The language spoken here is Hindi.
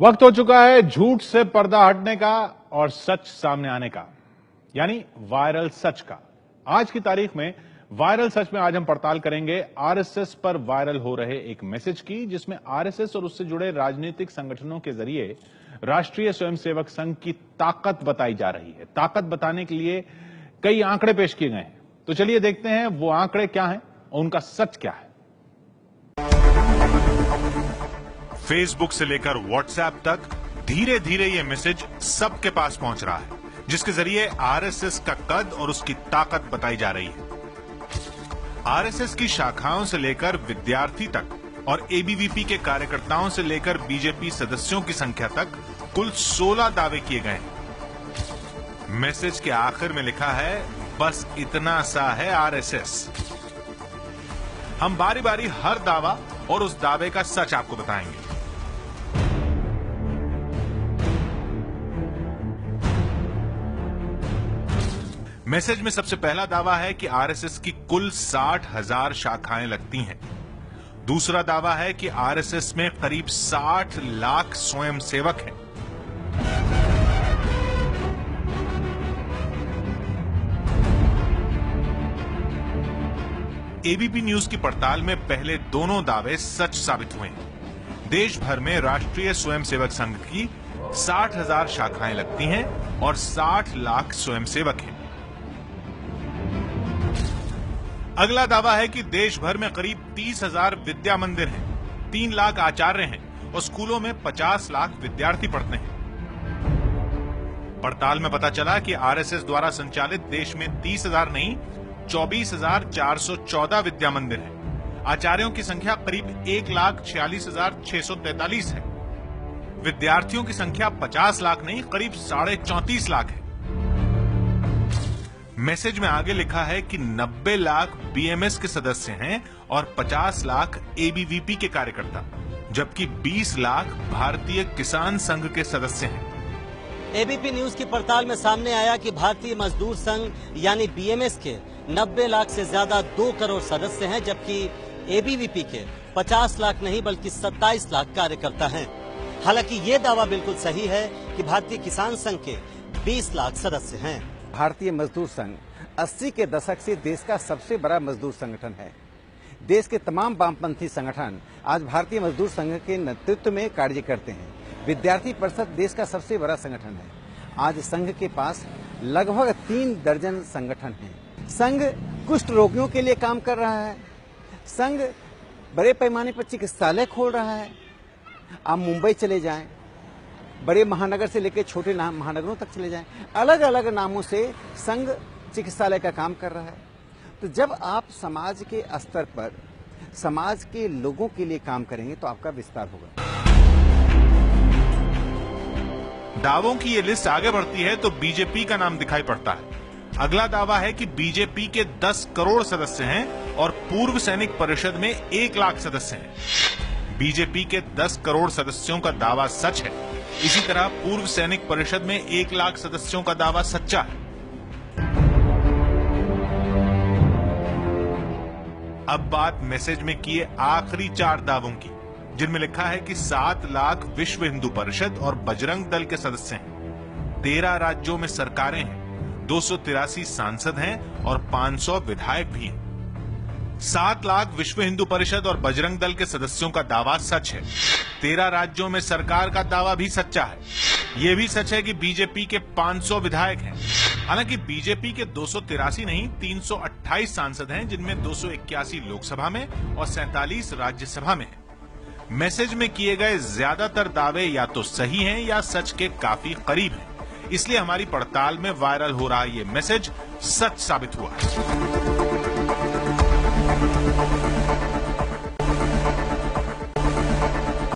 वक्त हो चुका है झूठ से पर्दा हटने का और सच सामने आने का, यानी वायरल सच का। आज की तारीख में वायरल सच में आज हम पड़ताल करेंगे आरएसएस पर वायरल हो रहे एक मैसेज की, जिसमें आरएसएस और उससे जुड़े राजनीतिक संगठनों के जरिए राष्ट्रीय स्वयंसेवक संघ की ताकत बताई जा रही है। ताकत बताने के लिए कई आंकड़े पेश किए गए हैं, तो चलिए देखते हैं वो आंकड़े क्या हैं और उनका सच क्या है। फेसबुक से लेकर व्हाट्सएप तक धीरे धीरे ये मैसेज सबके पास पहुंच रहा है, जिसके जरिए आरएसएस का कद और उसकी ताकत बताई जा रही है। आरएसएस की शाखाओं से लेकर विद्यार्थी तक और एबीवीपी के कार्यकर्ताओं से लेकर बीजेपी सदस्यों की संख्या तक कुल 16 दावे किए गए हैं। मैसेज के आखिर में लिखा है, बस इतना सा है आरएसएस। हम बारी बारी हर दावा और उस दावे का सच आपको बताएंगे। मैसेज में सबसे पहला दावा है कि आरएसएस की कुल 60,000 शाखाएं लगती हैं। दूसरा दावा है कि आरएसएस में करीब 60 लाख स्वयंसेवक हैं। एबीपी न्यूज की पड़ताल में पहले दोनों दावे सच साबित हुए हैं। देश भर में राष्ट्रीय स्वयंसेवक संघ की 60,000 शाखाएं लगती हैं और 60 लाख स्वयंसेवक हैं। अगला दावा है कि देश भर में करीब 30,000 विद्या मंदिर हैं, 3 लाख आचार्य हैं और स्कूलों में 50 लाख विद्यार्थी पढ़ते हैं। पड़ताल में पता चला कि आरएसएस द्वारा संचालित देश में 30,000 नहीं 24,414 विद्या मंदिर हैं। आचार्यों की संख्या करीब 1,46,643 है। विद्यार्थियों की संख्या 50 लाख नहीं करीब 34.5 लाख है। मैसेज में आगे लिखा है कि 90 लाख बीएमएस के सदस्य हैं और 50 लाख एबीवीपी के कार्यकर्ता, जबकि 20 लाख भारतीय किसान संघ के सदस्य हैं। एबीपी न्यूज की पड़ताल में सामने आया कि भारतीय मजदूर संघ यानी बीएमएस के 90 लाख से ज्यादा 2 करोड़ सदस्य हैं, जबकि एबीवीपी के 50 लाख नहीं बल्कि 27 लाख कार्यकर्ता हैं। हालांकि ये दावा बिल्कुल सही है कि भारतीय किसान संघ के 20 लाख सदस्य हैं। भारतीय मजदूर संघ 80 के दशक से देश का सबसे बड़ा मजदूर संगठन है। देश के तमाम वामपंथी संगठन आज भारतीय मजदूर संघ के नेतृत्व में कार्य करते हैं। विद्यार्थी परिषद देश का सबसे बड़ा संगठन है। आज संघ के पास लगभग 3 दर्जन संगठन हैं। संघ कुष्ठ रोगियों के लिए काम कर रहा है। संघ बड़े पैमाने पर चिकित्सालय खोल रहा है। आप मुंबई चले जाएं, बड़े महानगर से लेकर छोटे महानगरों तक चले जाएं, अलग अलग नामों से संघ चिकित्सालय का काम कर रहा है। तो जब आप समाज के स्तर पर समाज के लोगों के लिए काम करेंगे तो आपका विस्तार होगा। दावों की ये लिस्ट आगे बढ़ती है तो बीजेपी का नाम दिखाई पड़ता है। अगला दावा है कि बीजेपी के 10 करोड़ सदस्य हैं और पूर्व सैनिक परिषद में 1 लाख सदस्य हैं। बीजेपी के 10 करोड़ सदस्यों का दावा सच है। इसी तरह पूर्व सैनिक परिषद में 1 लाख सदस्यों का दावा सच्चा है। अब बात मैसेज में किए आखिरी 4 दावों की, जिनमें लिखा है कि 7 लाख विश्व हिंदू परिषद और बजरंग दल के सदस्य हैं। 13 राज्यों में सरकारें हैं, 283 सांसद हैं और 500 विधायक भी हैं। 7 लाख विश्व हिंदू परिषद और बजरंग दल के सदस्यों का दावा सच है। 13 राज्यों में सरकार का दावा भी सच्चा है। यह भी सच है कि बीजेपी के 500 विधायक हैं। हालांकि बीजेपी के 283 नहीं 328 सांसद हैं, जिनमें 281 लोकसभा में और 47 राज्यसभा में हैं। मैसेज में किए गए ज्यादातर दावे या तो सही हैं या सच के काफी करीब हैं। इसलिए हमारी पड़ताल में वायरल हो रहा ये मैसेज सच साबित हुआ है।